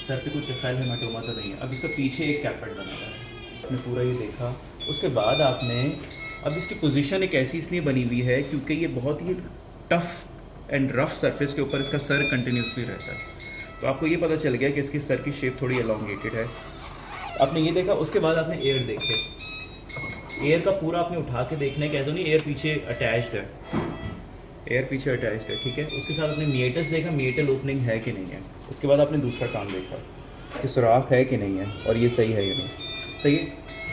Sir पे कोई ट्रिफाइल haematoma तो नहीं है। अब इसका पीछे एक कैपेट बना हुआ है, आपने पूरा ये देखा। उसके बाद आपने अब इसकी पोजीशन एक ऐसी इसलिए बनी हुई है क्योंकि ये बहुत ही टफ एंड रफ सरफेस के ऊपर इसका सर कंटिन्यूसली रहता है। तो आपको ये पता चल गया कि इसकी सर की शेप थोड़ी एलोंगेटेड है। आपने ये देखा, उसके बाद आपने एयर देखे। एयर का पूरा आपने उठा के देखना है, कहते हो नहीं एयर पीछे अटैच्ड है, एयर पीछे अटैच्ड है, ठीक है। उसके साथ आपने मीएटस देखा, मीएटल ओपनिंग है कि नहीं है। उसके बाद आपने दूसरा काम देखा कि सुराख है कि नहीं है और ये सही है या नहीं। सही है,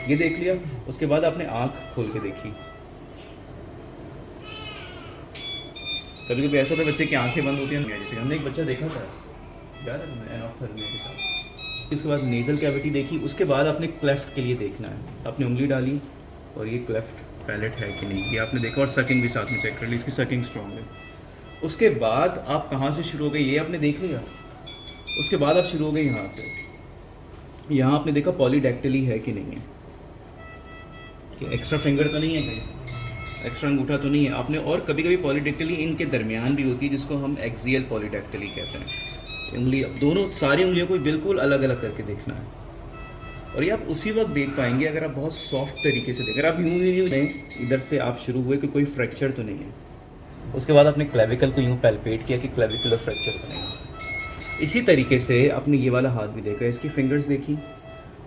ये देख लिया। उसके बाद आपने आँख खोल के देखी। कभी कभी ऐसा होता है बच्चे की आंखें बंद होती हैं, जैसे हमने एक बच्चा देखा था याद है एनॉफ्थल्मिया के साथ। उसके बाद नेज़ल कैविटी देखी। उसके बाद आपने क्लेफ्ट के लिए देखना है। आपने उंगली डाली और ये क्लेफ्ट पैलेट है कि नहीं ये आपने देखा, और सकिंग भी साथ में चेक कर ली, इसकी सकिंग स्ट्रॉन्ग है। उसके बाद आप कहाँ से शुरू हो गए ये आपने देख लिया। उसके बाद आप शुरू हो गए यहाँ से। यहाँ आपने देखा पॉलीडैक्टिली है कि नहीं है, कि एक्स्ट्रा फिंगर तो नहीं है कहीं, एक्स्ट्रा अंगूठा तो नहीं है आपने। और कभी कभी पॉलीडैक्टिली इनके दरमियान भी होती है, जिसको हम एक्सियल पॉलीडैक्टिली कहते हैं। उंगली दोनों सारी उंगलियों को बिल्कुल अलग अलग करके देखना है, और ये आप उसी वक्त देख पाएंगे अगर आप बहुत सॉफ्ट तरीके से देखें। अगर आप यूँ इधर से आप शुरू हुए कि कोई फ्रैक्चर तो नहीं है। उसके बाद आपने क्लेविकल को यूँ पैल्पेट किया कि क्लेविकुलर फ्रैक्चर तो नहीं है। इसी तरीके से आपने ये वाला हाथ भी देखा, इसकी फिंगर्स देखी।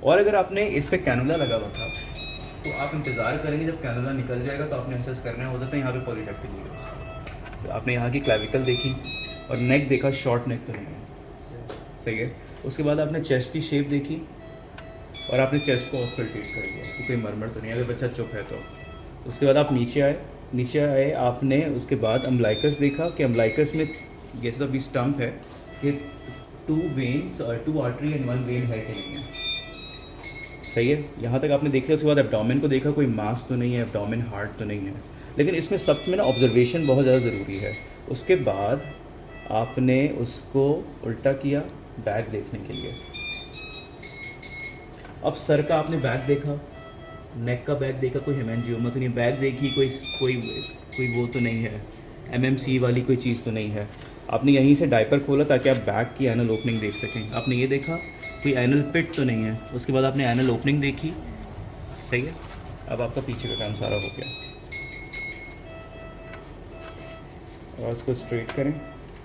और अगर आपने इस पर कैनुला लगा हुआ था तो आप इंतज़ार करेंगे जब कैनुला निकल जाएगा तो आपने असेस करना है, हो जाता है यहाँ पे पॉलीडैक्टिली है। तो आपने यहाँ की क्लेविकल देखी और नेक देखा, शॉर्ट नेक तो नहीं है, सही है। उसके बाद आपने चेस्ट की शेप देखी और आपने चेस्ट को ऑस्कल्टेट कर दिया कि कोई मरमर तो नहीं, अगर बच्चा चुप है तो। उसके बाद आप नीचे आए आपने उसके बाद अम्बलाइकस देखा कि अम्बलाइकस में जैसे तो अभी स्टम्प है कि 2 वेन्स और 2 आर्टरी एंड 1 वेन है कि नहीं है, सही है। यहाँ तक आपने देख लिया। उसके बाद एब्डोमेन को देखा, कोई मास तो नहीं है, एब्डोमेन हार्ड तो नहीं है। लेकिन इसमें सब में ना ऑब्जर्वेशन बहुत ज़्यादा ज़रूरी है। उसके बाद आपने उसको उल्टा किया बैक देखने के लिए। अब सर का आपने बैक देखा, नेक का बैक देखा, कोई हेमेंजियोमा तो नहीं, बैक देखी, कोई वो तो नहीं है, एमएमसी वाली कोई चीज़ तो नहीं है। आपने यहीं से डायपर खोला ताकि आप बैक की एनल ओपनिंग देख सकें। आपने ये देखा कोई एनल पिट तो नहीं है। उसके बाद आपने एनल ओपनिंग देखी, सही है। अब आपका पीछे का काम सारा हो गया। और इसको स्ट्रेट करें।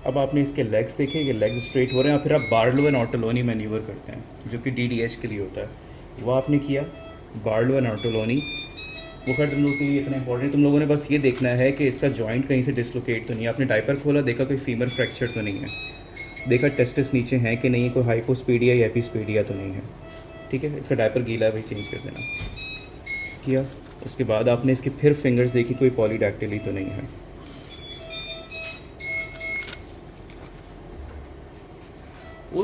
अब आपने इसके लेग्स देखे कि लेग्स स्ट्रेट हो रहे हैं, और फिर आप बार्लो एंड ऑर्टोलोनी मैन्यूवर करते हैं जो कि DDH के लिए होता है, वो आपने किया। बार्लो एंड ऑर्टोलोनी वो खैर तुम लोग के लिए इतना इंपॉर्टेंट, तुम लोगों ने बस ये देखना है कि इसका जॉइंट कहीं से डिसलोकेट तो नहीं है। आपने डायपर खोला, देखा कोई फीमर फ्रैक्चर तो नहीं है, देखा टेस्टिस नीचे हैं कि नहीं है, कोई हाइपोस्पीडिया या एपिस्पीडिया तो नहीं है, ठीक है। इसका डायपर गीला है भाई, चेंज कर देना, किया। उसके बाद आपने इसकी फिर फिंगर्स देखी, कोई पॉलीडैक्टिली तो नहीं है।